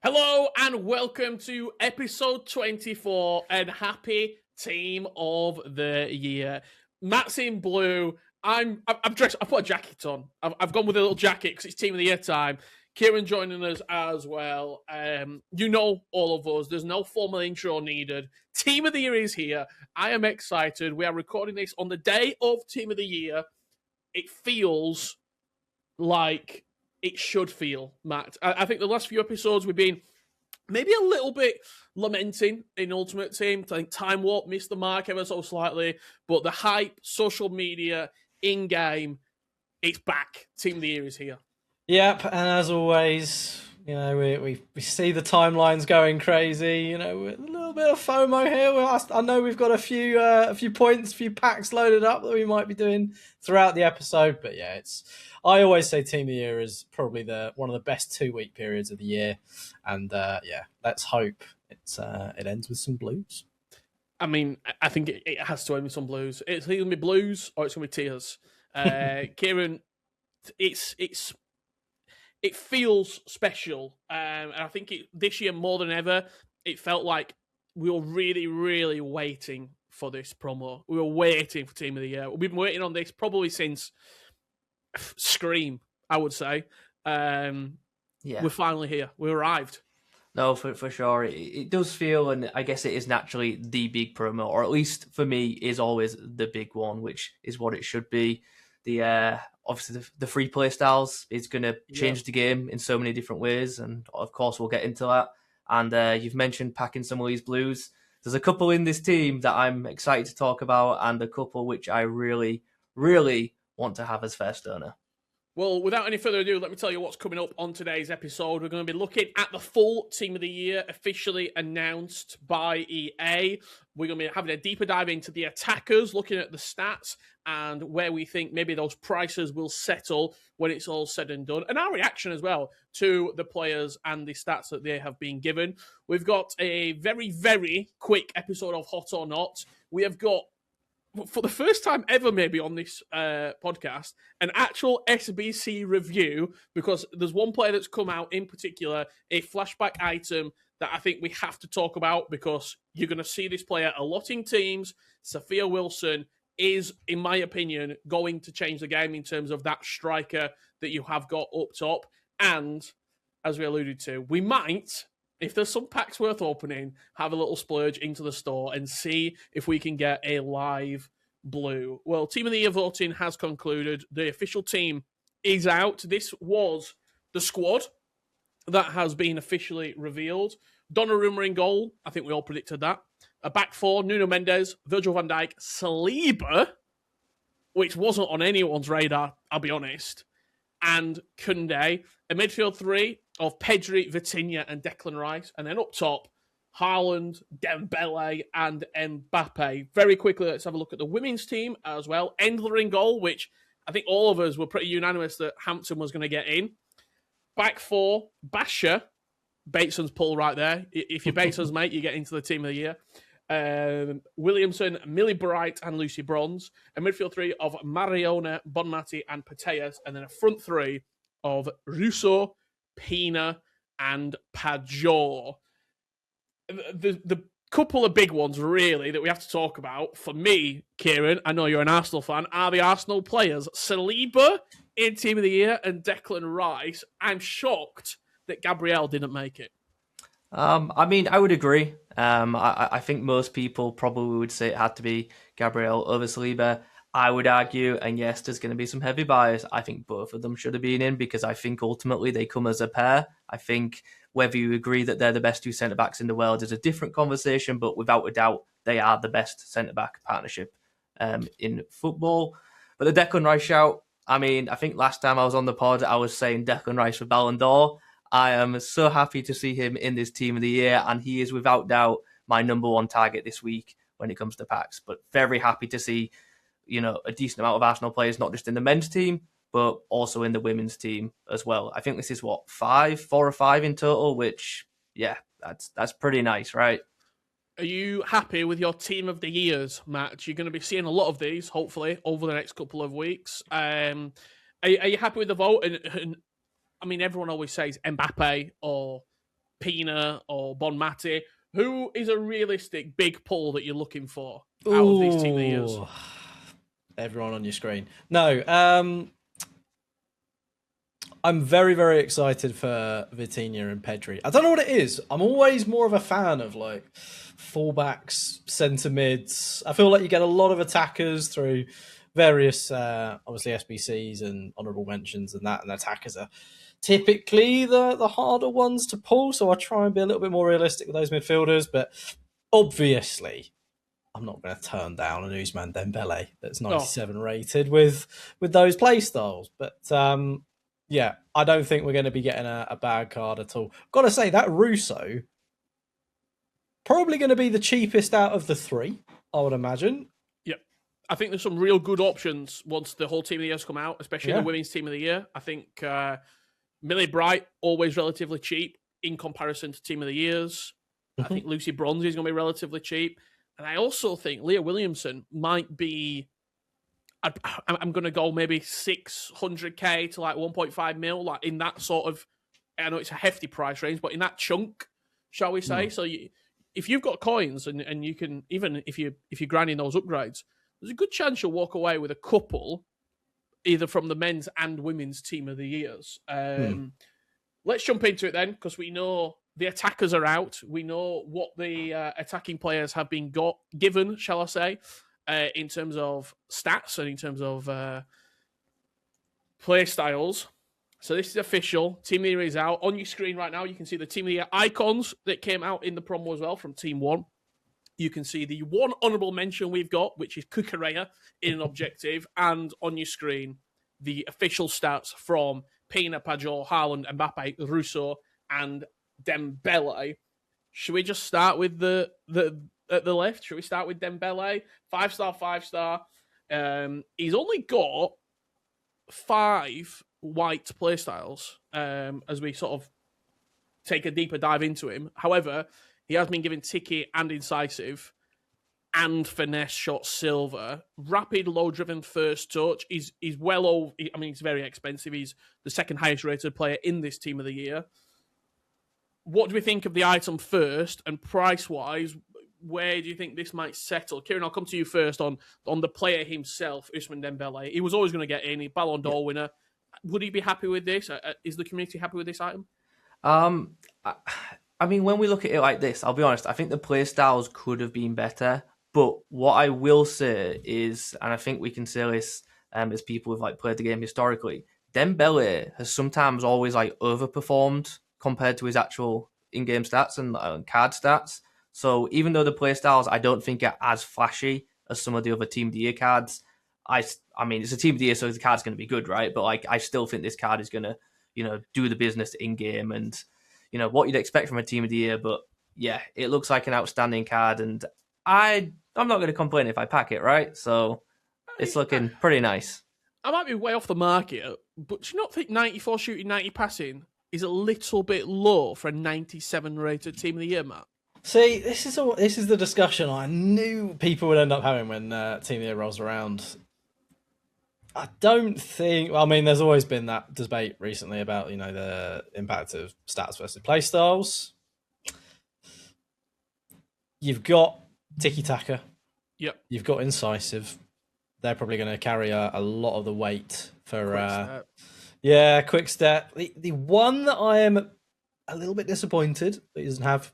Hello and welcome to episode 24 and happy team of the year. Matt's in blue. I'm dressed. I've put a jacket on. I've gone with a little jacket because it's team of the year time. Kieran joining us as well. You know all of us. There's no formal intro needed. Team of the year is here. I am excited. We are recording this on the day of team of the year. It feels like it should feel, Matt. I think the last few episodes we've been maybe a little bit lamenting in Ultimate Team. I think Time Warp missed the mark ever so slightly, but the hype, social media, in-game, it's back. Team of the year is here. Yep, and as always, you know, we see the timelines going crazy. You know, a little bit of FOMO here. I know we've got a few points, a few packs loaded up that we might be doing throughout the episode. But yeah, I always say Team of the Year is probably one of the best 2-week periods of the year, and yeah, let's hope it ends with some blues. I mean, I think it has to end with some blues. It's either going to be blues or it's going to be tears. Kieran, it feels special, and I think this year more than ever, it felt like we were really, really waiting for this promo. We were waiting for Team of the Year. We've been waiting on this probably since Scream, I would say. We're finally here. We arrived. No, for sure. It does feel, and I guess it is naturally the big promo, or at least for me, is always the big one, which is what it should be. Obviously, the free play styles is going to change the game in so many different ways, and of course, we'll get into that. And you've mentioned packing some of these blues. There's a couple in this team that I'm excited to talk about, and a couple which I really, really want to have as first owner. Well, without any further ado, let me tell you what's coming up on today's episode. We're going to be looking at the full Team of the Year officially announced by EA. We're going to be having a deeper dive into the attackers, looking at the stats and where we think maybe those prices will settle when it's all said and done. And our reaction as well to the players and the stats that they have been given. We've got a very, very quick episode of Hot or Not. We have got, for the first time ever maybe on this podcast, an actual SBC review, because there's one player that's come out in particular, a flashback item that I think we have to talk about because you're going to see this player a lot in teams. Sophia Wilson is, in my opinion, going to change the game in terms of that striker that you have got up top. And, as we alluded to, we might, if there's some packs worth opening, have a little splurge into the store and see if we can get a live blue. Well, Team of the Year voting has concluded. The official team is out. This was the squad that has been officially revealed. Donnarumma in goal. I think we all predicted that. A back four, Nuno Mendes, Virgil van Dijk, Saliba, which wasn't on anyone's radar, I'll be honest, and Koundé. A midfield three of Pedri, Vitinha, and Declan Rice. And then up top, Haaland, Dembele, and Mbappe. Very quickly, let's have a look at the women's team as well. Endler in goal, which I think all of us were pretty unanimous that Hampton was going to get in. Back four, Basha. Bateson's pull right there. If you're Bateson's mate, you get into the Team of the Year. Williamson, Millie Bright, and Lucy Bronze. A midfield three of Mariona, Bonmati, and Pateas. And then a front three of Russo, Pina, and Pajor. The couple of big ones, really, that we have to talk about, for me, Kieran, I know you're an Arsenal fan, are the Arsenal players. Saliba in Team of the Year and Declan Rice. I'm shocked that Gabriel didn't make it. I mean, I would agree. I think most people probably would say it had to be Gabriel over Saliba. I would argue, and yes, there's going to be some heavy bias, I think both of them should have been in because I think ultimately they come as a pair. I think whether you agree that they're the best two centre-backs in the world is a different conversation, but without a doubt, they are the best centre-back partnership in football. But the Declan Rice shout, I mean, I think last time I was on the pod, I was saying Declan Rice for Ballon d'Or. I am so happy to see him in this Team of the Year, and he is without doubt my number one target this week when it comes to packs. But very happy to see, you know, a decent amount of Arsenal players, not just in the men's team, but also in the women's team as well. I think this is 4 or 5 in total, which, yeah, that's pretty nice, right? Are you happy with your Team of the Years, Matt? You're going to be seeing a lot of these, hopefully, over the next couple of weeks. Are you happy with the vote? And I mean, everyone always says Mbappe or Pina or Bonmati. Who is a realistic big pull that you're looking for out of these team of the years? Everyone on your screen. No, I'm very, very excited for Vitinha and Pedri. I don't know what it is. I'm always more of a fan of like fullbacks, centre mids. I feel like you get a lot of attackers through various, obviously SBCs and honourable mentions and that, and attackers are typically the harder ones to pull. So I try and be a little bit more realistic with those midfielders, but obviously I'm not going to turn down an Ousmane Dembele that's 97 rated with those play styles. But yeah, I don't think we're going to be getting a bad card at all. Got to say, that Russo, probably going to be the cheapest out of the three, I would imagine. Yep. I think there's some real good options once the whole team of the year's come out, especially the women's team of the year. I think Millie Bright, always relatively cheap in comparison to team of the years. I think Lucy Bronzy is going to be relatively cheap. And I also think Leah Williamson might be... I'm going to go maybe 600k to like 1.5 mil, like in that sort of, I know it's a hefty price range, but in that chunk, shall we say? So if you've got coins and you can, even if you're grinding those upgrades, there's a good chance you'll walk away with a couple, either from the men's and women's team of the years. Let's jump into it then, because we know the attackers are out. We know what the attacking players have been given, shall I say, in terms of stats and in terms of play styles. So this is official. Team of the Year is out. On your screen right now, you can see the Team of the Year icons that came out in the promo as well from Team 1. You can see the one honourable mention we've got, which is Cucurella in an objective. And on your screen, the official stats from Pina, Pajot, Haaland, Mbappe, Russo, and Dembele. Should we just start with the at the left? Should we start with Dembele? 5-star, 5-star. He's only got 5 white playstyles as we sort of take a deeper dive into him. However, he has been given Tiki and Incisive and Finesse Shot Silver. Rapid, low-driven first touch. He's well over... I mean, he's very expensive. He's the second highest rated player in this team of the year. What do we think of the item first? And price-wise, where do you think this might settle? Kieran, I'll come to you first on the player himself, Ousmane Dembele. He was always going to get in. He Ballon d'Or winner. Would he be happy with this? Is the community happy with this item? I mean, when we look at it like this, I'll be honest, I think the play styles could have been better. But what I will say is, and I think we can say this as people who've like played the game historically, Dembele has sometimes always like overperformed compared to his actual in-game stats and card stats. So even though the play styles I don't think are as flashy as some of the other Team of the Year cards, I mean, it's a Team of the Year, so the card's going to be good, right? But like, I still think this card is going to, do the business in-game and, what you'd expect from a Team of the Year. But yeah, it looks like an outstanding card, and I'm not going to complain if I pack it, right? So it's looking pretty nice. I might be way off the mark here, but do you not think 94 shooting, 90 passing is a little bit low for a 97 rated Team of the Year, Matt? See, this is the discussion I knew people would end up having when Team of the Year rolls around. I don't think... Well, I mean, there's always been that debate recently about, the impact of stats versus playstyles. You've got Tiki-Taka. Yep. You've got Incisive. They're probably going to carry a lot of the weight for... Quick step. The one that I am a little bit disappointed that he doesn't have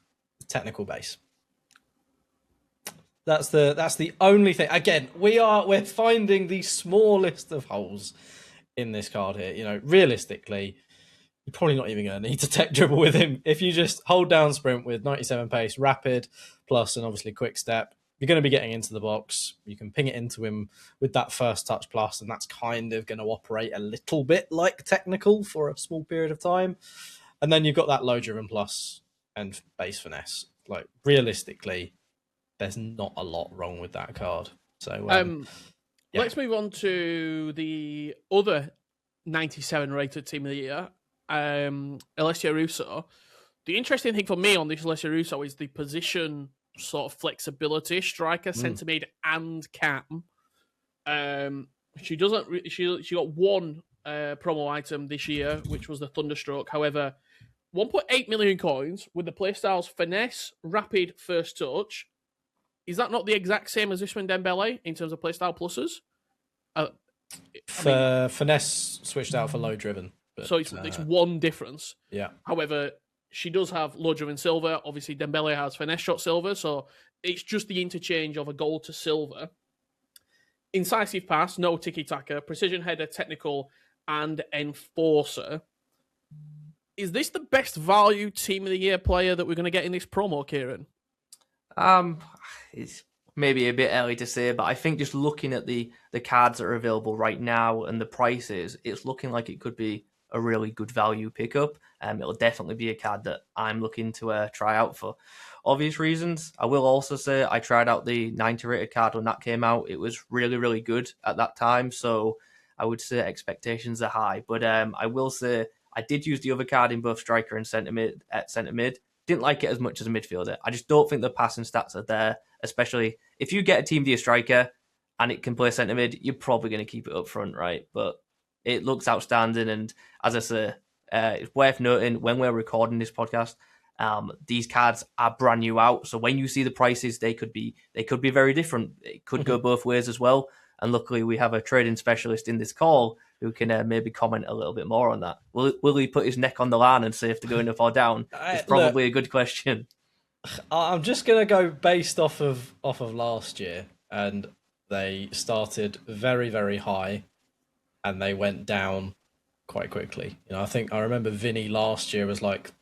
technical base. That's the only thing. Again, we're finding the smallest of holes in this card here. Realistically, you're probably not even going to need to tech dribble with him. If you just hold down sprint with 97 pace, rapid, plus, and obviously quick step, you're going to be getting into the box. You can ping it into him with that first touch plus, and that's kind of going to operate a little bit like technical for a small period of time. And then you've got that low driven plus and base finesse. Like, realistically, there's not a lot wrong with that card. So let's move on to the other 97 rated Team of the Year, Alessia Russo. The interesting thing for me on this Alessia Russo is the position sort of flexibility, striker, centre mid, and cam. She got one promo item this year, which was the Thunderstroke. However, 1.8 million coins with the playstyles finesse, rapid, first touch. Is that not the exact same as this one, Dembele, in terms of playstyle pluses? Finesse switched out for low driven. But, so it's one difference. Yeah. However, she does have low driven silver. Obviously, Dembele has finesse shot silver. So it's just the interchange of a gold to silver. Incisive pass, no tiki-taka, precision header, technical, and enforcer. Is this the best value team of the year player that we're going to get in this promo, Kieran? It's maybe a bit early to say, but I think just looking at the cards that are available right now and the prices, it's looking like it could be a really good value pickup. It'll definitely be a card that I'm looking to try out for obvious reasons. I will also say I tried out the 90 rated card when that came out. It was really, really good at that time, so I would say expectations are high. But I will say I did use the other card in both striker and centre mid. Didn't like it as much as a midfielder. I just don't think the passing stats are there, especially if you get a Team D striker and it can play centre mid, you're probably going to keep it up front, right? But it looks outstanding. And as I say, it's worth noting when we're recording this podcast, these cards are brand new out. So when you see the prices, they could be very different. It could go both ways as well. And luckily, we have a trading specialist in this call who can maybe comment a little bit more on that. Will he put his neck on the line and say if they're going up or down? It's probably a good question. I'm just going to go based off of last year, and they started very, very high, and they went down quite quickly. I remember Vinny last year was like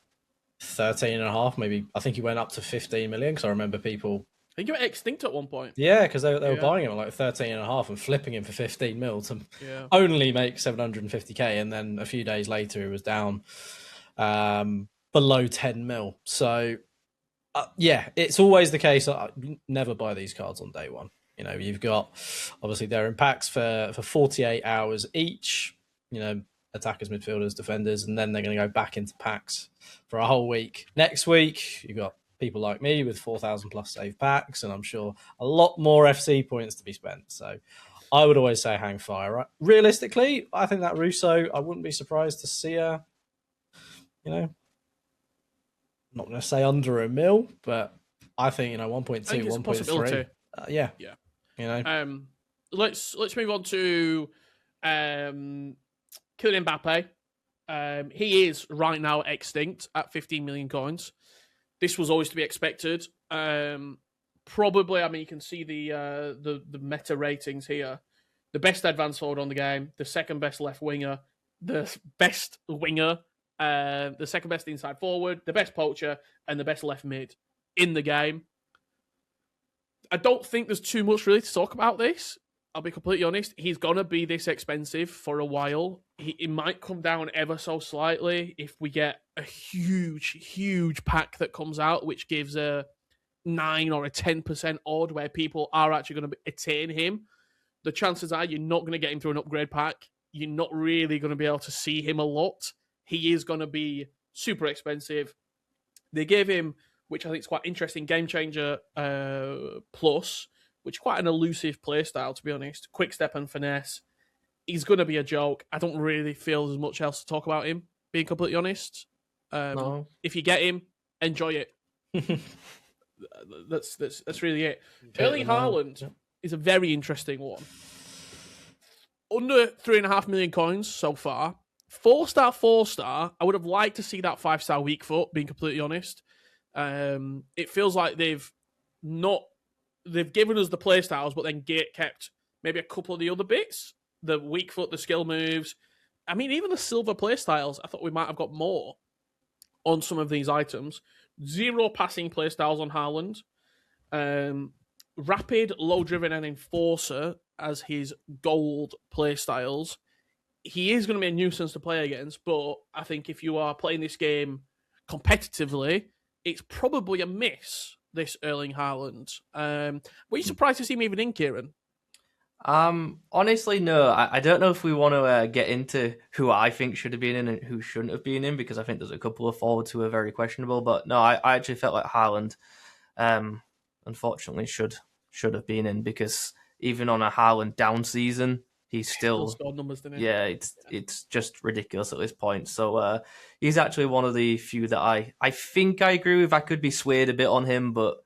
13.5, maybe. I think he went up to 15 million because I remember people. I think he went extinct at one point. Yeah, because they were buying him at like 13.5 and flipping him for 15 mil to only make 750k, and then a few days later it was down below 10 mil. So it's always the case. I never buy these cards on day one. You've got obviously they're in packs for 48 hours each. Attackers, midfielders, defenders, and then they're going to go back into packs for a whole week. Next week you've got people like me with 4,000 plus save packs, and I'm sure a lot more FC points to be spent. So I would always say hang fire. Right? Realistically, I think that Russo, I wouldn't be surprised to see her, I'm not going to say under a mil, but I think, 1.2, 1.3. Yeah. Let's move on to Kylian Mbappe. He is right now extinct at 15 million coins. This was always to be expected. Probably, you can see the meta ratings here. The best advanced forward on the game, the second best left winger, the best winger, the second best inside forward, the best poacher, and the best left mid in the game. I don't think there's too much really to talk about this. I'll be completely honest. He's going to be this expensive for a while. It might come down ever so slightly if we get a huge, huge pack that comes out, which gives a 9 or a 10% odd where people are actually going to attain him. The chances are you're not going to get him through an upgrade pack. You're not really going to be able to see him a lot. He is going to be super expensive. They gave him, which I think is quite interesting, Game Changer Plus, which is quite an elusive playstyle, to be honest. Quick step and finesse. He's going to be a joke. I don't really feel there's much else to talk about him, being completely honest. No. If you get him, enjoy it. That's really it. Erling Haaland is a very interesting one. Under 3.5 million coins so far. 4-star, 4-star. I would have liked to see that 5-star weak foot, being completely honest. It feels like they've given us the playstyles, but then kept maybe a couple of the other bits. The weak foot, the skill moves. Even the silver playstyles, I thought we might have got more on some of these items. 0 passing playstyles on Haaland. Rapid, low driven, and enforcer as his gold playstyles. He is going to be a nuisance to play against, but I think if you are playing this game competitively, it's probably a miss, this Erling Haaland. Were you surprised to see him even in, Kieran? Honestly, no. I don't know if we want to get into who I think should have been in and who shouldn't have been in, because I think there's a couple of forwards who are very questionable. But no, I actually felt like Haaland, unfortunately, should have been in, because even on a Haaland down season, he's Still still scored numbers, didn't he? yeah, it's just ridiculous at this point. So he's actually one of the few that I think I agree with. I could be swayed a bit on him, but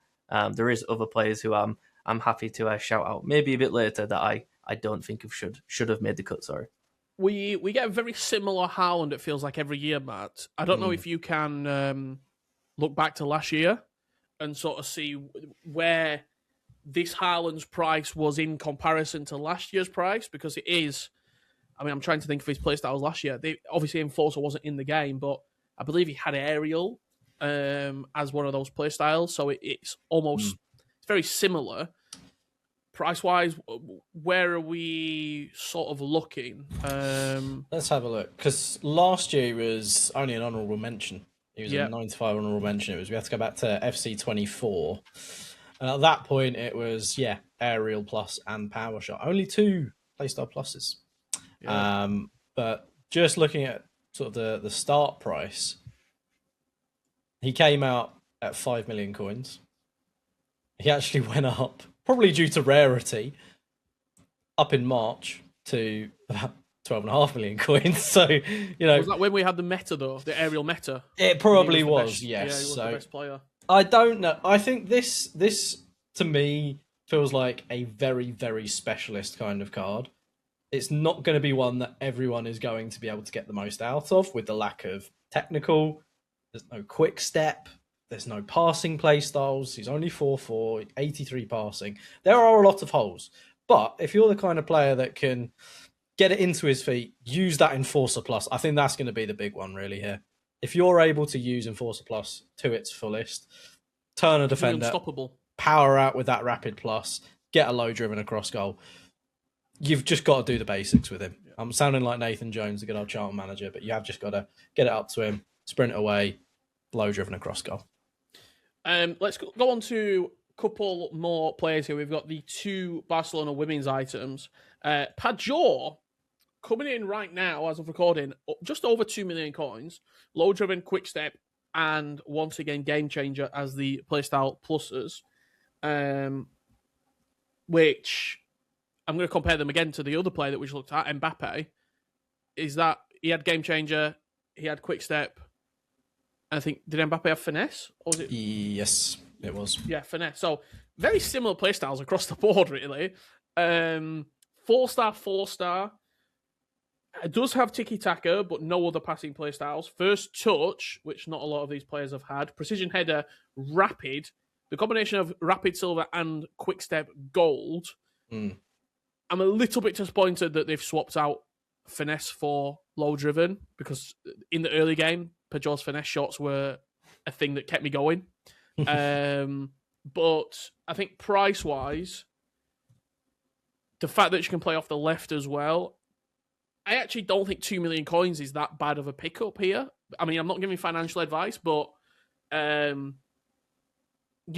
there is other players who I'm happy to shout out maybe a bit later that I don't think should have made the cut. Sorry. We get a very similar Haaland, it feels like, every year, Matt. I don't know if you can look back to last year and sort of see where this Haaland's price was in comparison to last year's price, because it is. I mean, I'm trying to think of his playstyles last year. Obviously, Enforcer wasn't in the game, but I believe he had Aerial as one of those playstyles. So it's almost it's very similar. Price-wise, where are we sort of looking? Let's have a look, because last year was only an honourable mention. He was a 95 honourable mention. We had to go back to FC24. And at that point, it was, Aerial Plus and Power Shot. Only 2 Playstyle Pluses. Yeah. But just looking at sort of the start price, he came out at 5 million coins. He actually went up, probably due to rarity, up in March to about 12.5 million coins. So, Was that when we had the meta, though? The Aerial meta? It probably was, best, yes. Yeah, he was the best player. I don't know. I think this to me feels like a very, very specialist kind of card. It's not going to be one that everyone is going to be able to get the most out of, with the lack of technical. There's no quick step. There's no passing play styles. He's only 4'4", 83 passing. There are a lot of holes. But if you're the kind of player that can get it into his feet, use that Enforcer Plus, I think that's going to be the big one really here. If you're able to use Enforcer Plus to its fullest, turn a defender, unstoppable, power out with that Rapid Plus, get a low driven across goal, you've just got to do the basics with him. I'm sounding like Nathan Jones, the good old Charlton manager, but you have just got to get it up to him, sprint away, low driven across goal. Let's go on to a couple more players here. We've got the 2 Barcelona women's items. Pajor, coming in right now, as of recording, just over 2 million coins, low driven, quick step, and once again, game changer as the playstyle pluses, which I'm going to compare them again to the other player that we just looked at, Mbappe. Is that he had game changer, he had quick step. I think, did Mbappe have finesse? Or was it? Yes, it was. Yeah, finesse. So very similar playstyles across the board, really. 4-star, 4-star. It does have tiki-taka, but no other passing playstyles. First touch, which not a lot of these players have had. Precision header, rapid. The combination of rapid silver and quick step gold. I'm a little bit disappointed that they've swapped out finesse for low driven, because in the early game, Pajor's finesse shots were a thing that kept me going. But I think price-wise, the fact that you can play off the left as well, I actually don't think 2 million coins is that bad of a pickup here. I mean, I'm not giving financial advice, but you're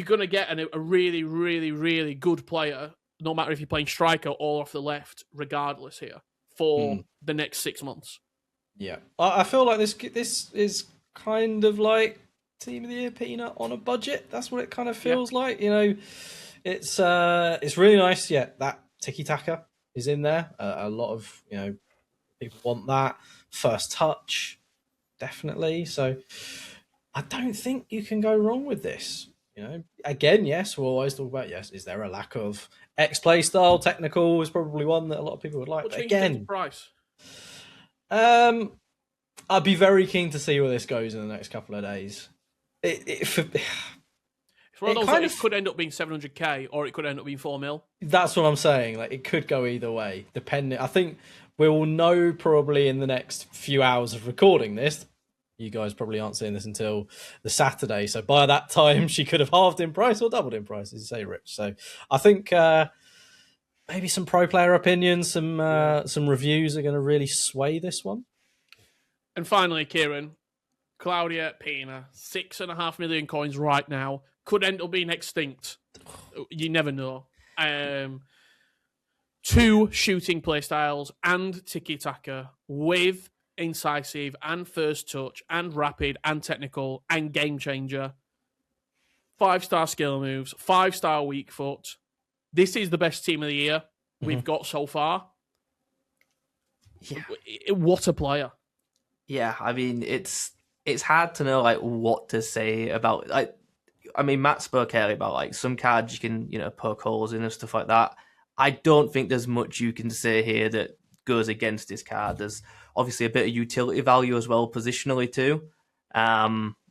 going to get a really, really, really good player, no matter if you're playing striker or off the left, regardless here, for the next 6 months. Yeah. I feel like this is kind of like Team of the Year Peanut on a budget. That's what it kind of feels like. It's really nice. Yeah, that tiki-taka is in there. A lot of, people want that. First touch, definitely. So I don't think you can go wrong with this. Again, yes, we'll always talk about, is there a lack of X play style? Technical is probably one that a lot of people would like. But again, price. I'd be very keen to see where this goes in the next couple of days. It's one of those that it could end up being 700k or it could end up being 4 mil. That's what I'm saying. Like, it could go either way, depending. I think we will know probably in the next few hours of recording this. You guys probably aren't seeing this until the Saturday, so by that time she could have halved in price or doubled in price, as you say, Rich. So I think maybe some pro player opinions, some reviews are going to really sway this one. And finally, Kieran, Claudia Pina, 6.5 million coins right now, could end up being extinct. You never know. 2 shooting playstyles and tiki-taka with incisive and first touch and rapid and technical and game changer. 5-star skill moves, 5-star weak foot. This is the best team of the year we've got so far. Yeah. What a player. Yeah, I mean, it's hard to know like what to say about like. I mean, Matt spoke earlier about like some cards you can poke holes in and stuff like that. I don't think there's much you can say here that goes against this card. There's obviously a bit of utility value as well, positionally too.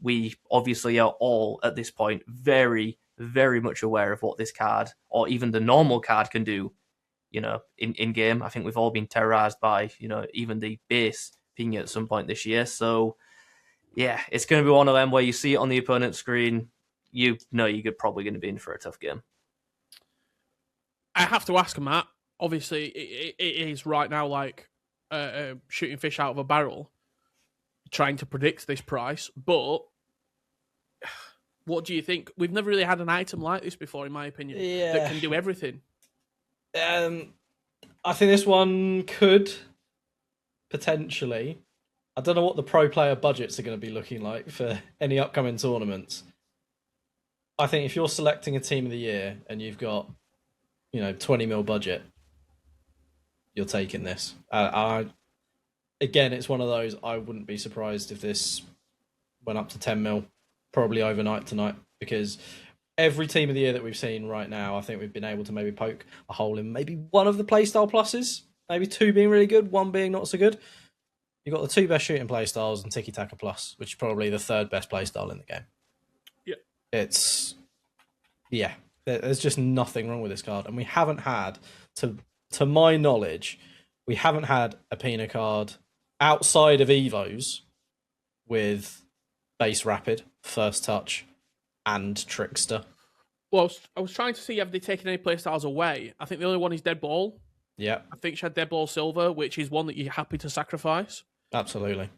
We obviously are all at this point very, very much aware of what this card or even the normal card can do. In game, I think we've all been terrorized by even the base ping at some point this year. So yeah, it's going to be one of them where you see it on the opponent's screen, you know you're probably going to be in for a tough game. I have to ask Matt. Obviously, it is right now like shooting fish out of a barrel, trying to predict this price. But what do you think? We've never really had an item like this before, in my opinion, that can do everything. I think this one could potentially. I don't know what the pro player budgets are going to be looking like for any upcoming tournaments. I think if you're selecting a team of the year and you've got, 20 mil budget, you're taking this. Again, it's one of those, I wouldn't be surprised if this went up to 10 mil, probably overnight tonight, because every team of the year that we've seen right now, I think we've been able to maybe poke a hole in maybe one of the playstyle pluses, maybe two being really good, one being not so good. You've got the two best shooting playstyles and Tiki Taka Plus, which is probably the third best playstyle in the game. Yeah. There's just nothing wrong with this card. And we haven't had, to my knowledge, we haven't had a Pina card outside of Evos with Base Rapid, First Touch, and Trickster. Well, I was trying to see have they taken any playstyles away. I think the only one is Dead Ball. Yeah. I think she had Dead Ball Silver, which is one that you're happy to sacrifice. Absolutely.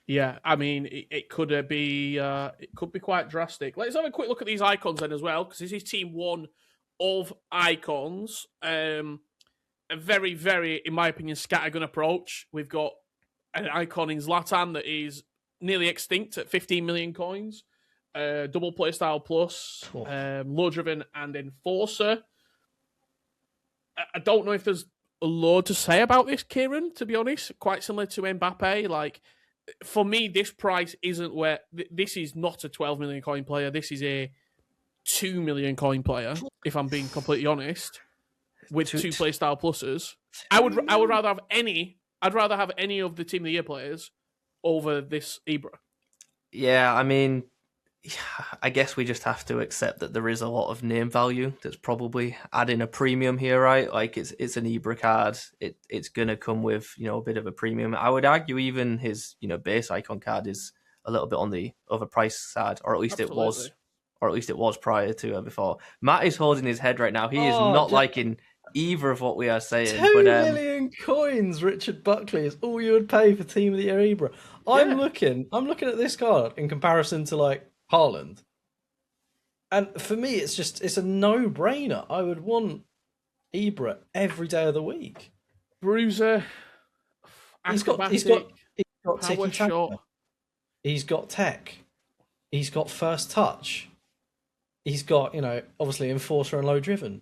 Yeah, I mean, it could be quite drastic. Let's have a quick look at these icons then as well, because this is Team 1 of icons. A very, very, in my opinion, scattergun approach. We've got an icon in Zlatan that is nearly extinct at 15 million coins. Double playstyle plus, low driven and enforcer. I don't know if there's a lot to say about this, Kieran, to be honest. Quite similar to Mbappe. Like, for me, this price isn't where... This is not a 12 million coin player. This is a 2 million coin player, if I'm being completely honest, with two playstyle pluses. I would rather have any... I'd rather have any of the Team of the Year players over this Ibra. Yeah, I mean, I guess we just have to accept that there is a lot of name value that's probably adding a premium here, right? Like it's an Ibra card. It's gonna come with a bit of a premium. I would argue even his base icon card is a little bit on the overpriced side, or at least it was prior to before. Matt is holding his head right now. He is not liking either of what we are saying. 2 million coins, Richard Buckley, is all you would pay for Team of the Year Ibra. I'm looking at this card in comparison to like Haaland. And for me, it's a no-brainer. I would want Ibra every day of the week. Bruiser, he's got power shot. He's got tech. He's got first touch. He's got, obviously enforcer and low driven.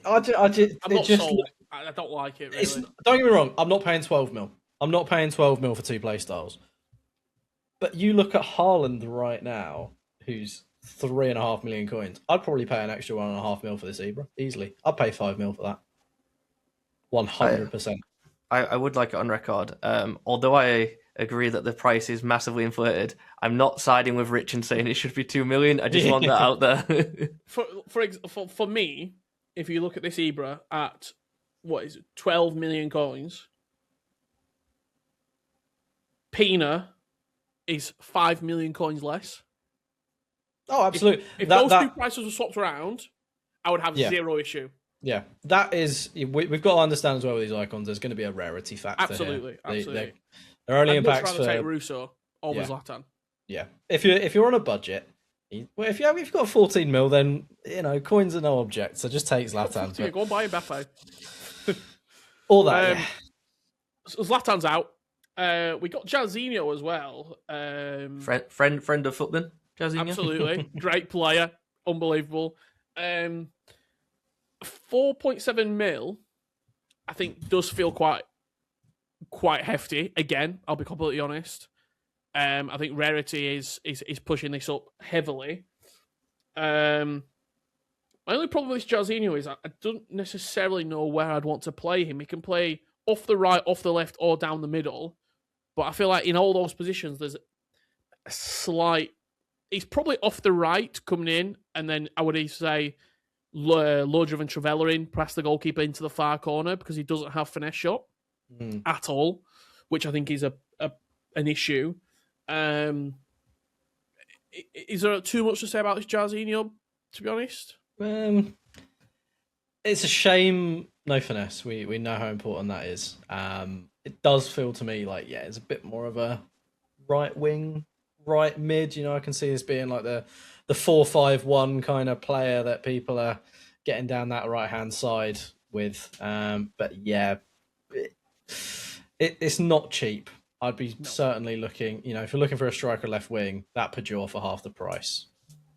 I don't like it, really. Don't get me wrong, I'm not paying 12 mil. I'm not paying 12 mil for two playstyles. But you look at Haaland right now, who's 3.5 million coins. I'd probably pay an extra 1.5 mil for this Ibra, easily. I'd pay 5 mil for that. 100%. I would like it on record. Although I agree that the price is massively inflated, I'm not siding with Rich and saying it should be 2 million. I just want that out there. For me, if you look at this Ibra at, 12 million coins, Pina is 5 million coins less. Oh, absolutely. If those two prices were swapped around, I would have zero issue. Yeah, that is... We've got to understand as well with these icons, there's going to be a rarity factor Absolutely. They're only I'd impacts much rather take Russo over Zlatan. Yeah. If you're on a budget, if you've got 14 mil, then, coins are no object, so just take Zlatan. Go and buy Mbappe. All that, So Zlatan's out. We got Jairzinho as well. Friend of FUTBIN, Jairzinho. Absolutely. Great player. Unbelievable. 4.7 mil I think does feel quite hefty. Again, I'll be completely honest. I think Rarity is pushing this up heavily. My only problem with Jarzinho is I don't necessarily know where I'd want to play him. He can play off the right, off the left, or down the middle. But I feel like in all those positions, there's a slight... He's probably off the right coming in, and then I would say Lodriv and Travella in, press the goalkeeper into the far corner because he doesn't have finesse shot at all, which I think is an issue. Is there too much to say about this Jarzinho, to be honest? It's a shame, no finesse. We know how important that is. It does feel to me like, it's a bit more of a right wing, right mid. I can see this being like the 4-5-1 kind of player that people are getting down that right hand side with. But yeah, it's not cheap. I'd be certainly looking, if you're looking for a striker left wing, that puts you off for half the price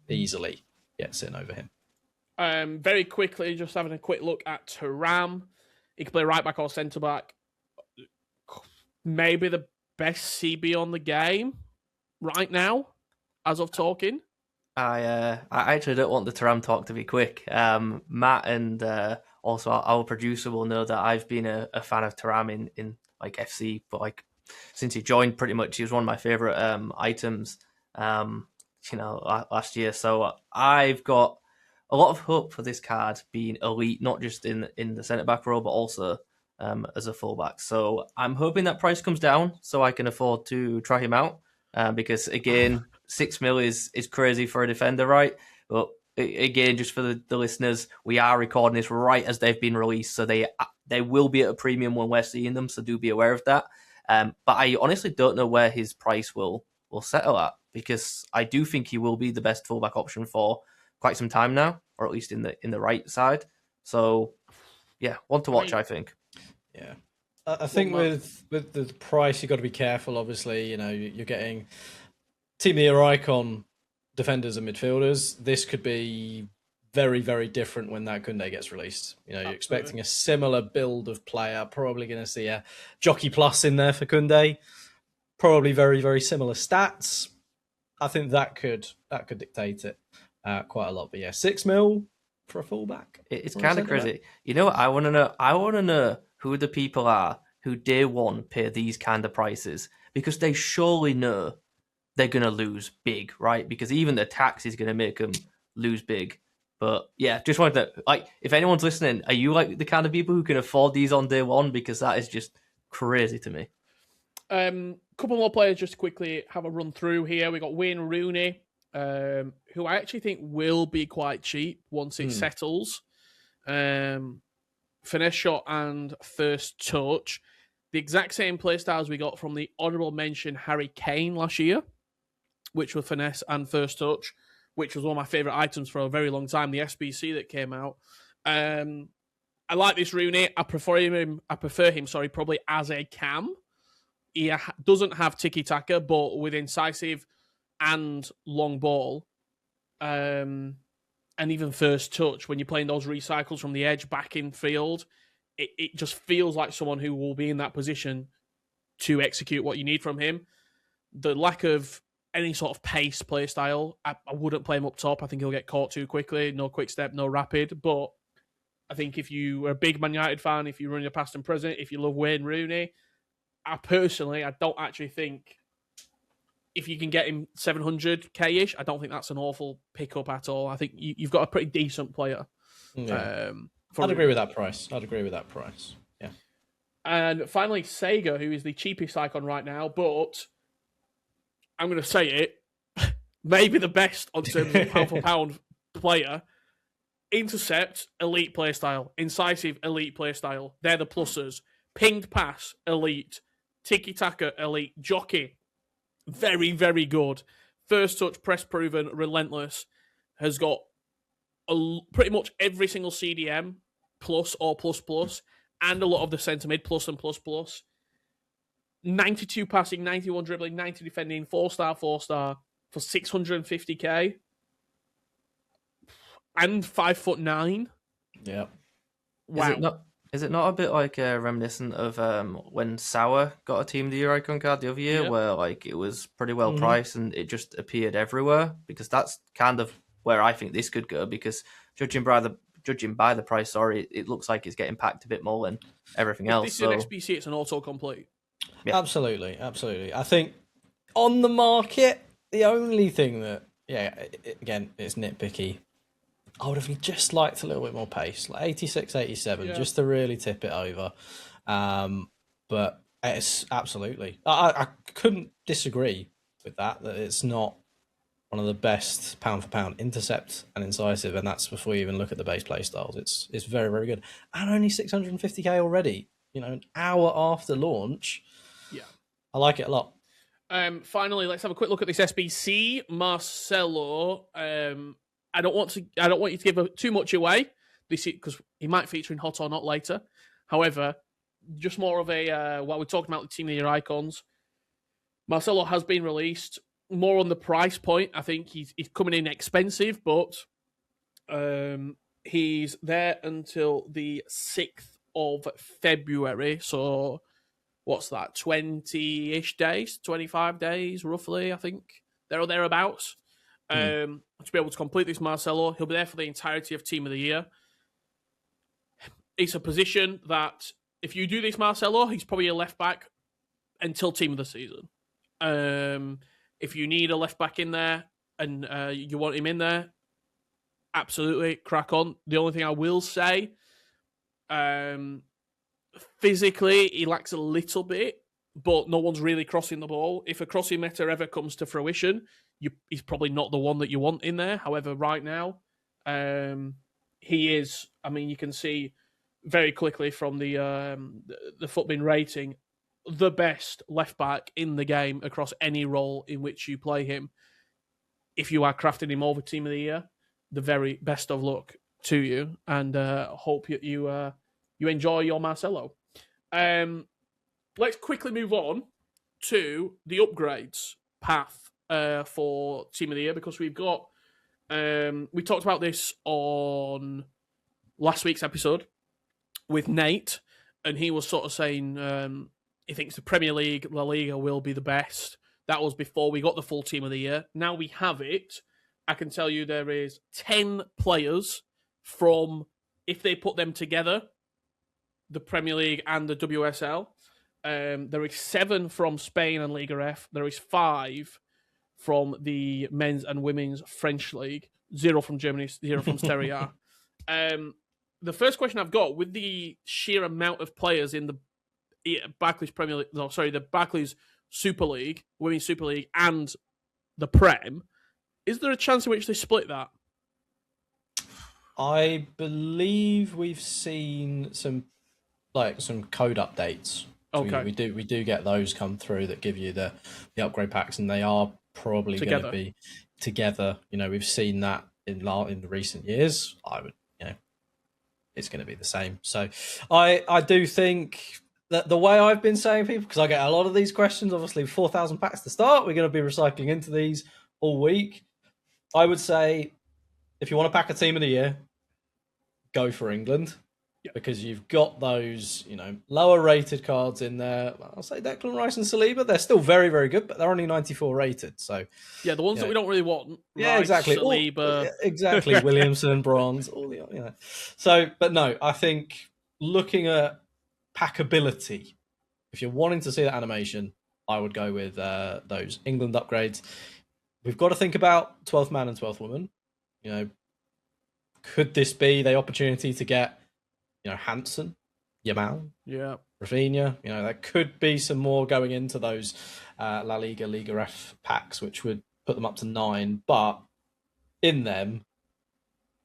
easily. Sitting over him. Very quickly, just having a quick look at Thuram. He can play right back or centre back. Maybe the best CB on the game right now, as of talking. I actually don't want the Thuram talk to be quick. Matt and also our producer will know that I've been a fan of Thuram in like FC, but like since he joined, pretty much he was one of my favorite items. Last year. So I've got a lot of hope for this card being elite, not just in the centre back role, but also as a fullback. So I'm hoping that price comes down so I can afford to try him out. Because again, 6 mil is crazy for a defender, right? But again, just for the listeners, we are recording this right as they've been released, so they will be at a premium when we're seeing them. So do be aware of that. But I honestly don't know where his price will settle at, because I do think he will be the best fullback option for quite some time now, or at least in the right side. So yeah, one to watch, I think. Yeah. I think with the price, you've got to be careful. Obviously, you're getting Team of the Year icon defenders and midfielders. This could be very, very different when that Koundé gets released. You're expecting a similar build of player, probably going to see a Jockey Plus in there for Koundé. Probably very, very similar stats. I think that could dictate it quite a lot. But yeah, 6 mil for a fullback. It's kind of crazy. You know what I want to know? I want to know who the people are who day one pay these kind of prices, because they surely know they're going to lose big, right? Because even the tax is going to make them lose big. But yeah, just wanted to, if anyone's listening, are you like the kind of people who can afford these on day one? Because that is just crazy to me. Couple more players just to quickly have a run through here. We got Wayne Rooney, who I actually think will be quite cheap once it settles. Finesse shot and first touch. The exact same playstyles we got from the honourable mention Harry Kane last year, which were finesse and first touch, which was one of my favourite items for a very long time, the SBC that came out. I like this Rooney. I prefer him, probably as a cam. He doesn't have tiki-taka, but with incisive and long ball, and even first touch, when you're playing those recycles from the edge back in field, it just feels like someone who will be in that position to execute what you need from him. The lack of any sort of pace play style, I wouldn't play him up top. I think he'll get caught too quickly. No quick step, no rapid. But I think if you are a big Man United fan, if you run your past and present, if you love Wayne Rooney, I don't actually think, if you can get him 700k-ish, I don't think that's an awful pickup at all. I think you've got a pretty decent player. Yeah. I'd agree with that price. Yeah. And finally, Sega, who is the cheapest icon right now, but I'm going to say it, maybe the best on terms of pound-for-pound player. Intercept, elite playstyle. Incisive, elite playstyle. They're the pluses. Pinged pass, elite. Tiki-taka, elite. Jockey, very, very good. First touch, press proven, relentless. Has got pretty much every single CDM, plus or plus plus, and a lot of the centre mid, plus and plus plus. 92 passing, 91 dribbling, 90 defending, 4-star for 650k. And 5'9". Yeah. Wow. Is it not a bit like reminiscent of when Sauer got a Team of the Year icon card the other year, Yeah. where like it was pretty well priced and it just appeared everywhere? Because that's kind of where I think this could go. Because judging by the price, it looks like it's getting packed a bit more than everything If else. this is So an SBC, it's an autocomplete. Yeah. Absolutely. I think on the market, the only thing that, again, it's nitpicky. I would have just liked a little bit more pace, like 86, 87, just to really tip it over. But it's absolutely, I couldn't disagree with that it's not one of the best pound for pound intercept and incisive, and that's before you even look at the base play styles. It's very, very good. And only 650k already, an hour after launch. Yeah. I like it a lot. Finally, let's have a quick look at this SBC. Marcelo, I don't want you to give too much away, because he might feature in Hot or Not later. However, just more of a while we're talking about the Team of the Year icons, Marcelo has been released. More on the price point, I think he's coming in expensive, but he's there until the 6th of February. So what's that? 20-ish days, 25 days, roughly. I think there or thereabouts. To be able to complete this Marcelo. He'll be there for the entirety of Team of the Year. It's a position that if you do this Marcelo, he's probably a left back until Team of the Season. If you need a left back in there and you want him in there, absolutely crack on. The only thing I will say, physically he lacks a little bit, but no one's really crossing the ball. If a crossing meta ever comes to fruition, he's probably not the one that you want in there. However, right now, he is. I mean, you can see very quickly from the FUTBIN rating, the best left back in the game across any role in which you play him. If you are crafting him over Team of the Year, the very best of luck to you, and hope you enjoy your Marcelo. Let's quickly move on to the upgrades path for Team of the Year, because we've got we talked about this on last week's episode with Nate, and he was sort of saying he thinks the Premier League, La Liga will be the best. That was before we got the full Team of the Year. Now we have it. I can tell you there is 10 players from, if they put them together, the Premier League and the WSL. There is 7 from Spain and Liga F. There is 5 from the men's and women's French league. 0 from Germany, 0 from Serie A. The first question I've got, with the sheer amount of players in the Barclays Premier League, the Barclays Super League, Women's Super League, and the Prem, is there a chance in which they split that? I believe we've seen some code updates. Okay. We do get those come through that give you the upgrade packs, and they are probably going to be together. We've seen that in the recent years. I would, it's going to be the same. So I do think that the way I've been saying, people, because I get a lot of these questions, obviously 4,000 packs to start, we're going to be recycling into these all week. I would say if you want to pack a Team of the Year, go for England. Because you've got those, lower rated cards in there. I'll say Declan Rice and Saliba. They're still very, very good, but they're only 94 rated. So yeah, the ones that we don't really want. Yeah, Rice, exactly. Saliba. Exactly. Williamson, Bronze, all the So, but no, I think looking at packability, if you're wanting to see that animation, I would go with those England upgrades. We've got to think about 12th man and 12th woman. Could this be the opportunity to get Hansen, Yamal, Rafinha? There could be some more going into those La Liga, Liga F packs, which would put them up to 9. But in them,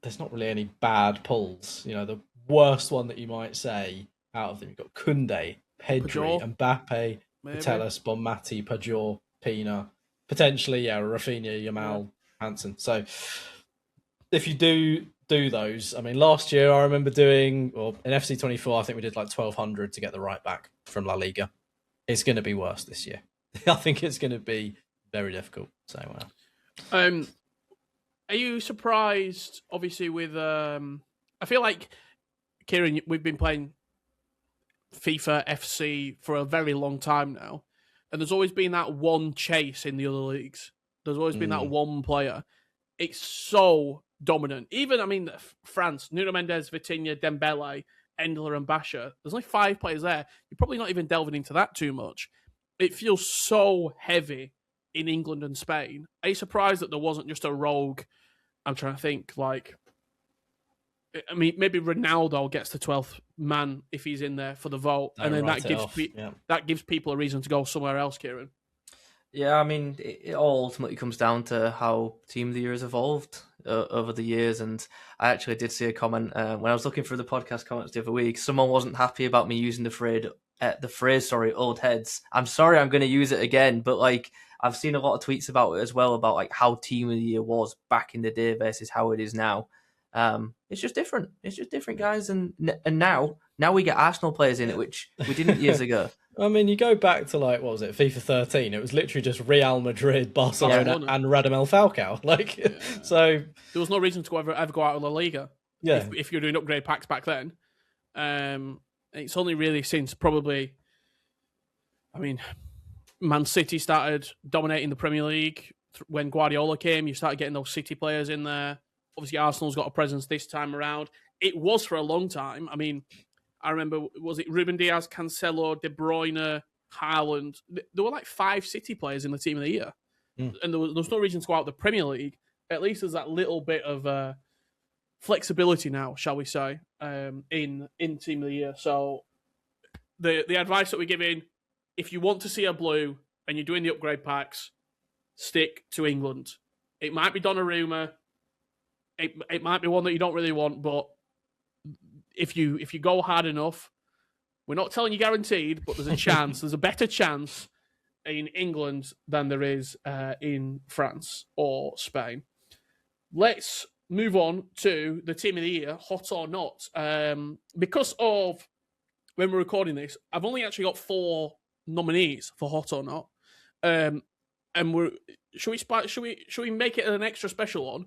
there's not really any bad pulls. The worst one that you might say out of them, you've got Koundé, Pedri, Mbappe, Patelis, Bonmati, Pajor, Pina, potentially, Rafinha, Yamal, Hansen. So if you do those, I mean, last year I remember doing, in FC 24, I think we did like 1,200 to get the right back from La Liga. It's going to be worse this year. I think it's going to be very difficult. So, are you surprised? Obviously, with I feel like Kieran, we've been playing FIFA FC for a very long time now, and there's always been that one chase in the other leagues. There's always been that one player. It's so dominant. Even, I mean, France, Nuno Mendes, Vitinha, Dembele, Endler and Basha. There's only 5 players there. You're probably not even delving into that too much. It feels so heavy in England and Spain. Are you surprised that there wasn't just a rogue? I'm trying to think, like, I mean, maybe Ronaldo gets the 12th man if he's in there for the vote, and then that gives people a reason to go somewhere else, Kieran. Yeah, I mean, it all ultimately comes down to how Team of the Year has evolved over the years. And I actually did see a comment when I was looking through the podcast comments the other week. Someone wasn't happy about me using the phrase, old heads. I'm sorry, I'm going to use it again. But like, I've seen a lot of tweets about it as well, about like how Team of the Year was back in the day versus how it is now. It's just different. It's just different, guys. And now we get Arsenal players in it, which we didn't years ago. I mean, you go back to like, what was it, FIFA 13? It was literally just Real Madrid, Barcelona, and Radamel Falcao. Like, so there was no reason to ever go out of La Liga. Yeah, if you're doing upgrade packs back then, it's only really since probably, I mean, Man City started dominating the Premier League when Guardiola came. You started getting those City players in there. Obviously, Arsenal's got a presence this time around. It was for a long time. I mean, I remember, was it Ruben Diaz, Cancelo, De Bruyne, Haaland? There were like 5 City players in the Team of the Year. And there was no reason to go out the Premier League. At least there's that little bit of flexibility now, shall we say, in Team of the Year. So the advice that we're giving, if you want to see a blue and you're doing the upgrade packs, stick to England. It might be Donnarumma. It might be one that you don't really want, but if you go hard enough, we're not telling you guaranteed, but there's a chance. There's a better chance in England than there is in France or Spain. Let's move on to the Team of the Year, hot or not. Because of when we're recording this, I've only actually got 4 nominees for hot or not. And should we make it an extra special one?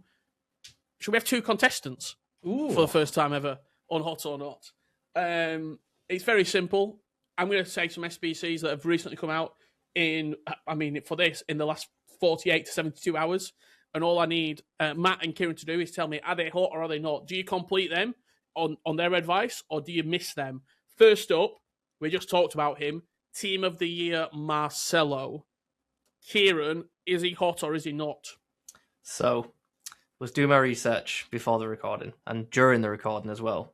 Should we have 2 contestants for the first time ever on hot or not? It's very simple. I'm going to say some SBCs that have recently come out in the last 48 to 72 hours. And all I need Matt and Kieran to do is tell me, are they hot or are they not? Do you complete them on their advice or do you miss them? First up, we just talked about him. Team of the Year, Marcelo. Kieran, is he hot or is he not? So, was doing my research before the recording and during the recording as well.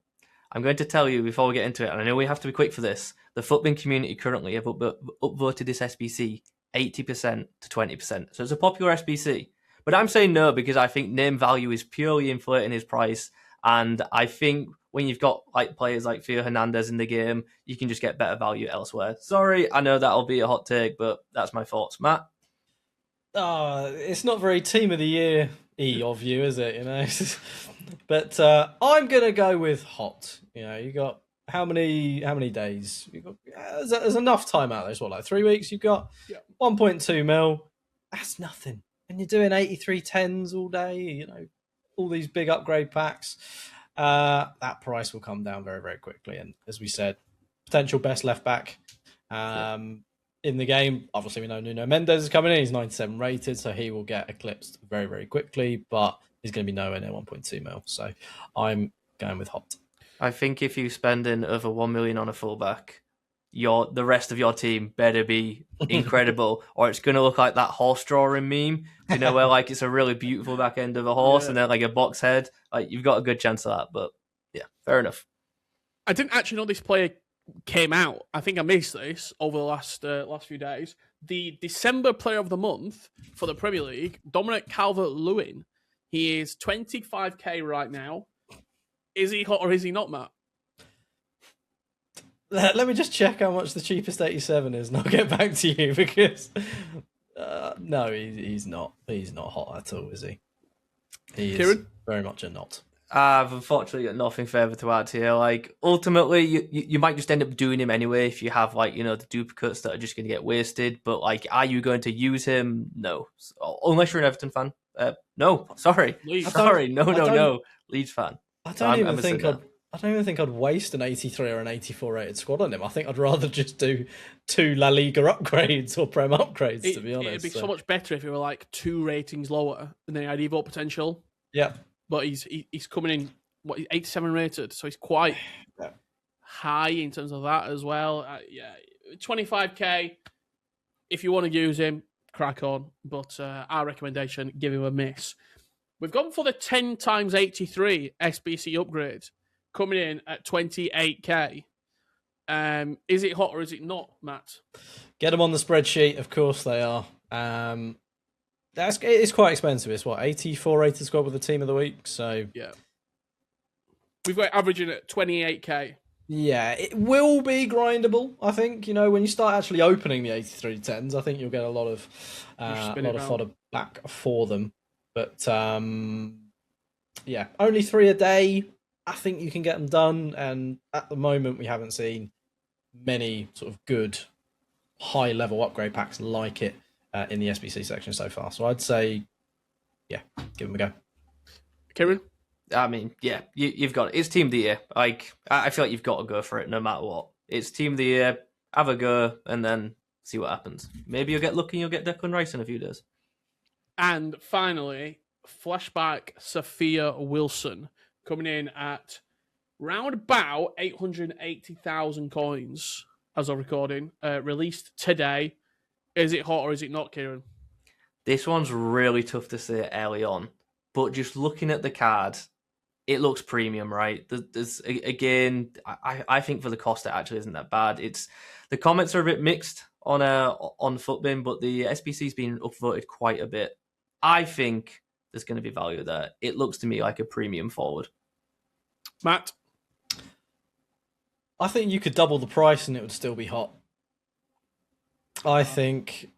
I'm going to tell you before we get into it, and I know we have to be quick for this, the FUTBIN community currently have upvoted this SBC 80% to 20%. So it's a popular SBC. But I'm saying no because I think name value is purely inflating his price. And I think when you've got like players like Theo Hernandez in the game, you can just get better value elsewhere. Sorry, I know that'll be a hot take, but that's my thoughts. Matt? It's not very Team of the Year of you, is it? You know, but I'm gonna go with hot. You know, you got how many days? You got there's enough time out there. It's what, like 3 weeks? You've got 1.2 mil. That's nothing. And you're doing 83 10s all day. You know, all these big upgrade packs. That price will come down very, very quickly. And as we said, potential best left back in the game. Obviously, we know Nuno Mendes is coming in. He's 97 rated, so he will get eclipsed very, very quickly. But he's going to be nowhere near 1.2 mil. So I'm going with hot. I think if you spend in over 1 million on a fullback, the rest of your team better be incredible, or it's going to look like that horse drawing meme. You know, where like it's a really beautiful back end of a horse and then like a box head. Like you've got a good chance of that. But yeah, fair enough. I didn't actually know this player came out. I think I missed this over the last few days. The December Player of the Month for the Premier League, Dominic Calvert-Lewin. He is 25k right now. Is he hot or is he not, Matt? Let me just check how much the cheapest 87 is, and I'll get back to you because no, he's not. He's not hot at all, is he? He Kieran? is very much a not. I've unfortunately got nothing further to add here. Like ultimately, you might just end up doing him anyway if you have like the duplicates that are just going to get wasted. But like, are you going to use him? No, unless you're an Everton fan. No, sorry, Leeds. sorry, no, Leeds fan. I don't even think I don't even think I'd waste an 83 or an 84 rated squad on him. I think I'd rather just do 2 La Liga upgrades or Prem upgrades, to be honest. It'd be so much better if he were like 2 ratings lower and then he had Evo potential. Yeah. But he's coming in, 87 rated, so he's quite high in terms of that as well. 25k, if you want to use him, crack on. But our recommendation, give him a miss. We've gone for the 10 times 83 SBC upgrade, coming in at 28k. Is it hot or is it not, Matt? Get them on the spreadsheet. Of course they are. It's quite expensive. It's 84 rated squad with the team of the week. So yeah, we've got averaging at 28k. Yeah, it will be grindable. I think when you start actually opening the 83 10s, I think you'll get a lot of fodder back for them. But yeah, only 3 a day. I think you can get them done. And at the moment, we haven't seen many sort of good high level upgrade packs like it in the SBC section so far. So I'd say, yeah, give them a go. Kieran? I mean, yeah, you've got it. It's Team of the Year. Like, I feel like you've got to go for it no matter what. It's Team of the Year. Have a go and then see what happens. Maybe you'll get lucky and you'll get Declan Rice in a few days. And finally, flashback Sophia Wilson coming in at round about 880,000 coins as of recording. Released today. Is it hot or is it not, Kieran? This one's really tough to say early on, but just looking at the card, it looks premium, right? There's again, I think for the cost, it actually isn't that bad. The comments are a bit mixed on FUTBIN, but the SBC's been upvoted quite a bit. I think there's going to be value there. It looks to me like a premium forward. Matt? I think you could double the price and it would still be hot. I think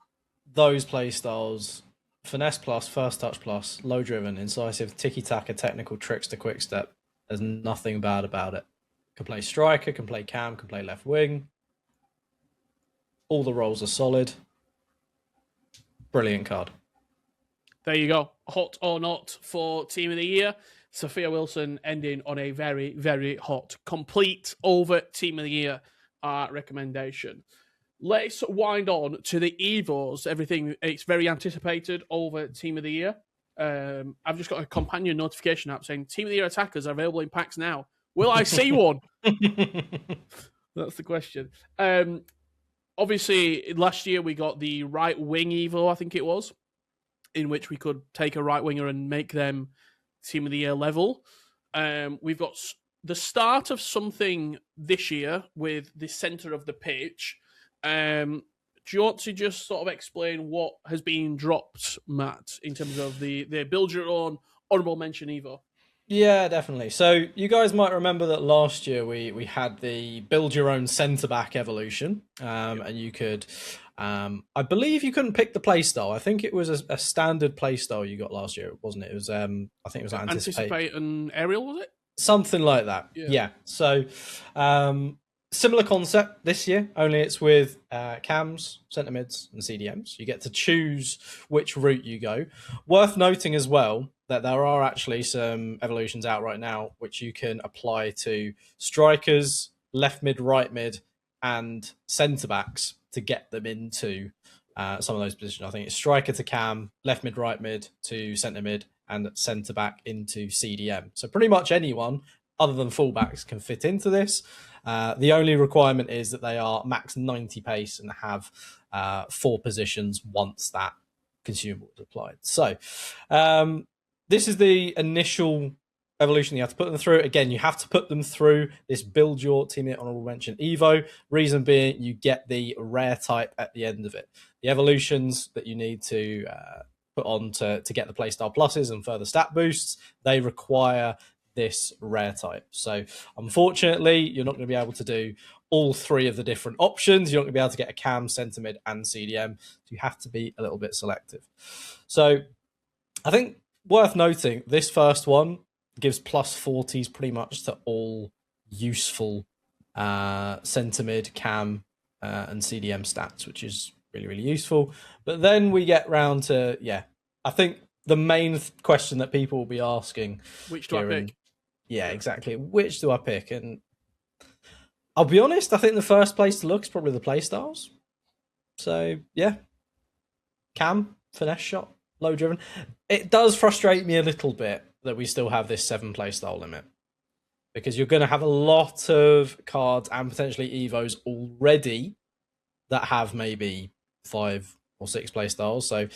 those playstyles, Finesse Plus, First Touch Plus, Low Driven, Incisive, Tiki-Taka, Technical, Trickster, Quickstep, there's nothing bad about it. Can play striker, can play cam, can play left wing. All the roles are solid. Brilliant card. There you go. Hot or not for Team of the Year. Sophia Wilson ending on a very, very hot, complete over Team of the Year recommendation. Let's wind on to the Evos. Everything, it's very anticipated over Team of the Year. I've just got a companion notification app saying Team of the Year attackers are available in packs now. Will I see one? That's the question. Obviously, last year we got the right wing Evo, I think it was, in which we could take a right winger and make them Team of the Year level. We've got the start of something this year with the centre of the pitch. Do you want to just sort of explain what has been dropped, Matt, in terms of the build your own honourable mention Evo? Yeah, definitely. So you guys might remember that last year we had the build your own centre back evolution, and you could, I believe you couldn't pick the playstyle. I think it was a standard playstyle you got last year, wasn't it? It was, I think it was Anticipate and Aerial, was it? Something like that. Yeah. So, similar concept this year, only it's with cams, centre mids, and CDMs. You get to choose which route you go. Worth noting as well that there are actually some evolutions out right now which you can apply to strikers, left mid, right mid, and centre backs to get them into some of those positions. I think it's striker to cam, left mid, right mid to centre mid, and centre back into CDM. So pretty much anyone other than fullbacks can fit into this. The only requirement is that they are max 90 pace and have 4 positions once that consumable is applied. So this is the initial evolution you have to put them through. Again, you have to put them through this build your team honorable mention Evo. Reason being, you get the rare type at the end of it. The evolutions that you need to put on to get the playstyle pluses and further stat boosts, they require this rare type. So unfortunately, you're not going to be able to do all 3 of the different options. You're not going to be able to get a cam, centre mid, and CDM. So you have to be a little bit selective. So I think worth noting, this first one gives plus 40s pretty much to all useful centre mid, cam, and CDM stats, which is really, really useful. But then we get round to, I think the main question that people will be asking. Which do I pick? Yeah, exactly. Which do I pick? And I'll be honest, I think the first place to look is probably the playstyles. So yeah, Cam, finesse shot, low driven. It does frustrate me a little bit that we still have this 7 playstyle limit, because you're going to have a lot of cards and potentially Evos already that have maybe 5 or 6 playstyles. So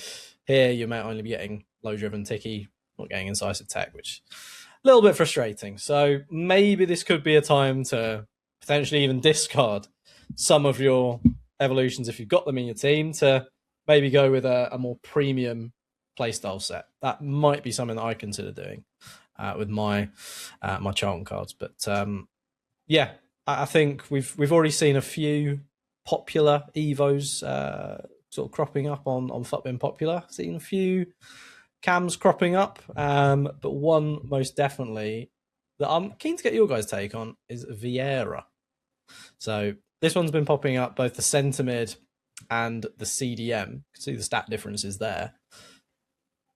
here you might only be getting low driven Tiki, not getting incisive tech, which is a little bit frustrating. So maybe this could be a time to potentially even discard some of your evolutions if you've got them in your team, to maybe go with a more premium playstyle set. That might be something that I consider doing with my my Charlton cards. But yeah, I think we've already seen a few popular Evos sort of cropping up on FUTBIN Popular. Seen a few Cams cropping up, but one most definitely that I'm keen to get your guys' take on is Vieira. So this one's been popping up, both the centre mid and the CDM. You can see the stat differences there.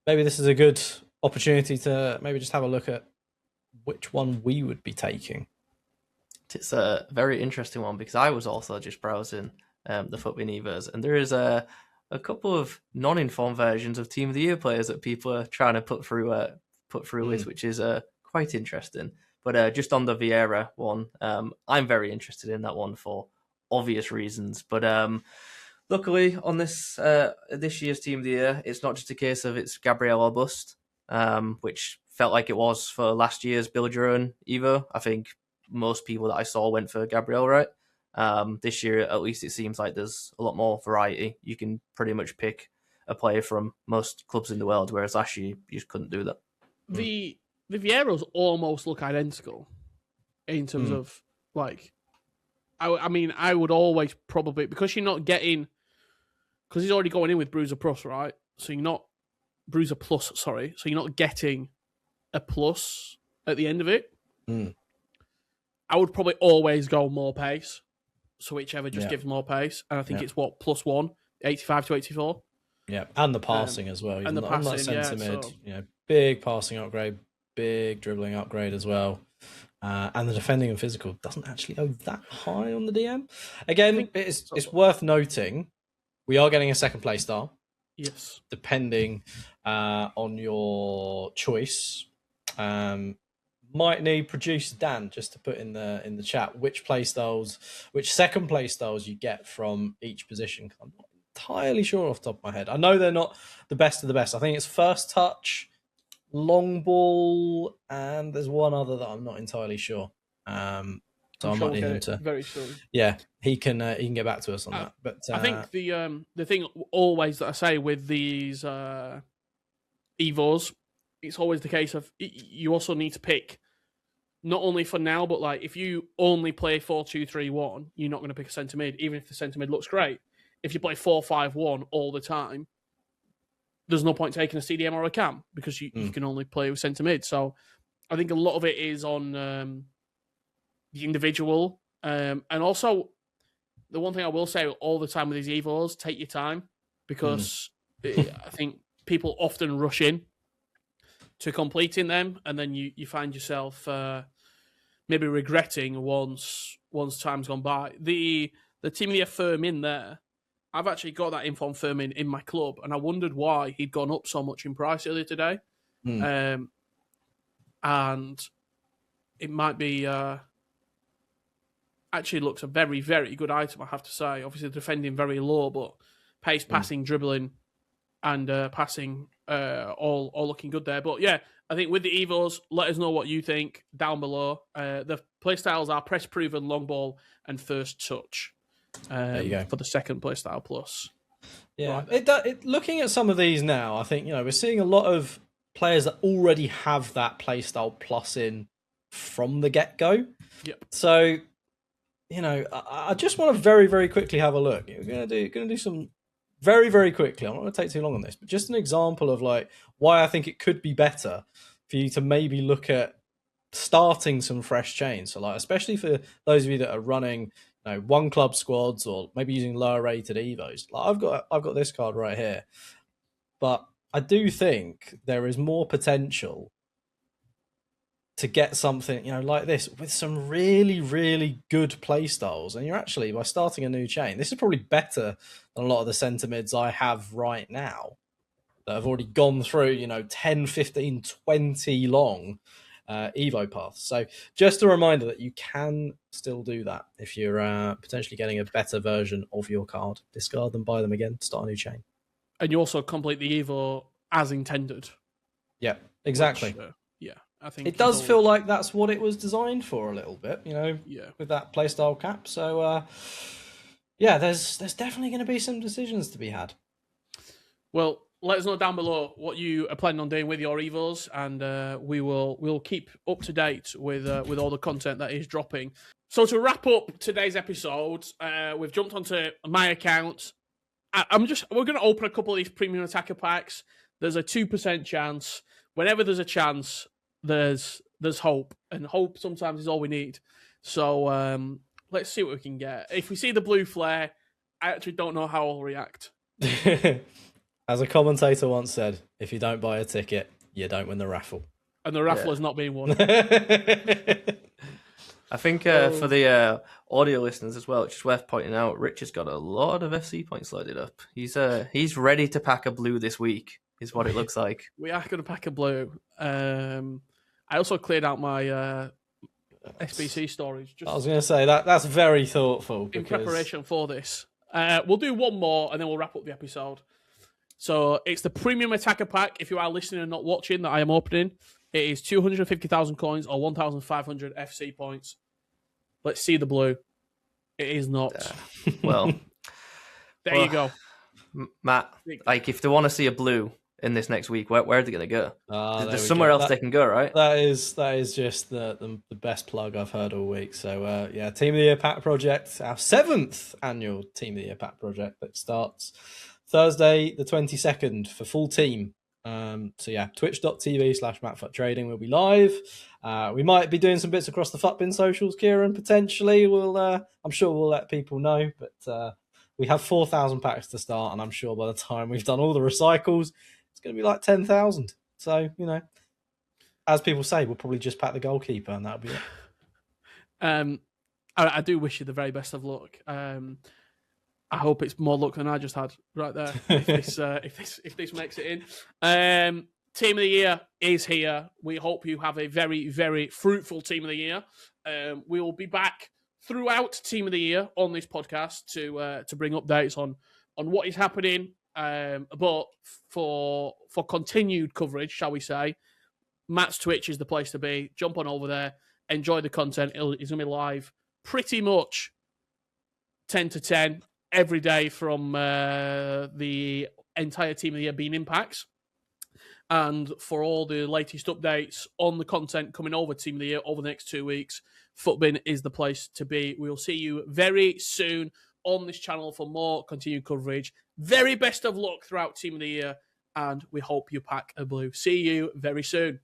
Maybe this is a good opportunity to maybe just have a look at which one we would be taking. It's a very interesting one, because I was also just browsing the FUTBIN Evos, and there is a couple of non-informed versions of Team of the Year players that people are trying to put through with, which is quite interesting. But just on the Vieira one, I'm very interested in that one for obvious reasons. But luckily, on this year's Team of the Year, it's not just a case of it's Gabriel or bust, which felt like it was for last year's Build Your Own Evo. I think most people that I saw went for Gabriel, right? This year, at least, it seems like there's a lot more variety. You can pretty much pick a player from most clubs in the world, whereas last year you just couldn't do that. The Vieiras almost look identical in terms of, like, I mean, I would always probably, because you're not getting, because he's already going in with Bruiser Plus, right? So you're not, Bruiser Plus, sorry. So you're not getting a plus at the end of it. I would probably always go more pace. So whichever just gives more pace. And I think it's what, +1, 85 to 84. Yeah, and the passing as well. And the passing, centre mid, big passing upgrade, big dribbling upgrade as well. And the defending and physical doesn't actually go that high on the DM. Again, it's worth noting we are getting a second play star. Yes. Depending on your choice. Might need producer Dan just to put in the chat which second play styles you get from each position. I'm not entirely sure off the top of my head. I know they're not the best of the best. I think it's first touch, long ball, and there's one other that I'm not entirely sure. So I might need him to very soon. Yeah, he can get back to us on that. But I think the thing always that I say with these Evos, it's always the case of you also need to pick, not only for now, but like if you only play 4-2-3-1, you're not going to pick a centre mid, even if the centre mid looks great. If you play 4-5-1 all the time, there's no point taking a CDM or a cam, because you can only play with centre mid. So I think a lot of it is on the individual. And also, the one thing I will say all the time with these Evos, take your time, because I think people often rush in to completing them, and then you find yourself maybe regretting once time's gone by. The Team of the Year Firmin there, I've actually got that info on Firmin in my club, and I wondered why he'd gone up so much in price earlier today. And it might be actually looks a very, very good item, I have to say. Obviously defending very low, but pace, passing, dribbling, and passing all looking good there. But yeah, I think with the Evos, let us know what you think down below. The playstyles are press proven, long ball, and first touch. There you go. For the second playstyle plus. Yeah, right. Looking at some of these now, I think we're seeing a lot of players that already have that playstyle plus in from the get go. Yep. So I just want to very, very quickly have a look. We're gonna do some very, very quickly. I'm not going to take too long on this, but just an example of like why I think it could be better for you to maybe look at starting some fresh chains. So like, especially for those of you that are running, one club squads or maybe using lower rated Evos. Like I've got this card right here, but I do think there is more potential to get something, like this with some really, really good play styles. And you're actually, by starting a new chain, this is probably better than a lot of the centre mids I have right now that have already gone through, 10, 15, 20 long Evo paths. So just a reminder that you can still do that if you're potentially getting a better version of your card. Discard them, buy them again, start a new chain. And you also complete the Evo as intended. Yeah, exactly. Which, yeah, I think it does feel like that's what it was designed for a little bit, with that playstyle cap. So, there's definitely going to be some decisions to be had. Well, let us know down below what you are planning on doing with your Evos, and we'll keep up to date with all the content that is dropping. So to wrap up today's episode, we've jumped onto my account. We're going to open a couple of these premium attacker packs. There's a 2% chance. Whenever there's a chance, there's hope, and hope sometimes is all we need. So let's see what we can get. If we see the blue flare, I actually don't know how I'll react. As a commentator once said, if you don't buy a ticket, you don't win the raffle. And the raffle is not being won. I think for the audio listeners as well, it's just worth pointing out, Rich has got a lot of FC points loaded up. He's ready to pack a blue this week, is what it looks like. We are going to pack a blue. I also cleared out my SBC storage. I was going to say, that's very thoughtful. In preparation for this. We'll do one more, and then we'll wrap up the episode. So it's the premium attacker pack. If you are listening and not watching, that I am opening. It is 250,000 coins or 1,500 FC points. Let's see the blue. It is not. Well, there you go. Matt, like if they want to see a blue in this next week, where are they going to go? There's somewhere else they can go, right? That is just the best plug I've heard all week. So Team of the Year pack project, our 7th annual Team of the Year pack project that starts Thursday the 22nd for full team. Twitch.tv/MattFutTrading will be live. We might be doing some bits across the FUTBIN socials, Kieran, potentially. I'm sure we'll let people know, but we have 4,000 packs to start, and I'm sure by the time we've done all the recycles, it's going to be like 10,000. So, as people say, we'll probably just pack the goalkeeper, and that'll be it. I do wish you the very best of luck. I hope it's more luck than I just had right there. If this makes it in, Team of the Year is here. We hope you have a very, very fruitful Team of the Year. We will be back throughout Team of the Year on this podcast to bring updates on what is happening. But for continued coverage, shall we say, Matt's Twitch is the place to be. Jump on over there, enjoy the content. It's going to be live pretty much 10 to 10. Every day from the entire Team of the Year being in packs. And for all the latest updates on the content coming over Team of the Year over the next 2 weeks, FUTBIN is the place to be. We'll see you very soon on this channel for more continued coverage. Very best of luck throughout Team of the Year, and we hope you pack a blue. See you very soon.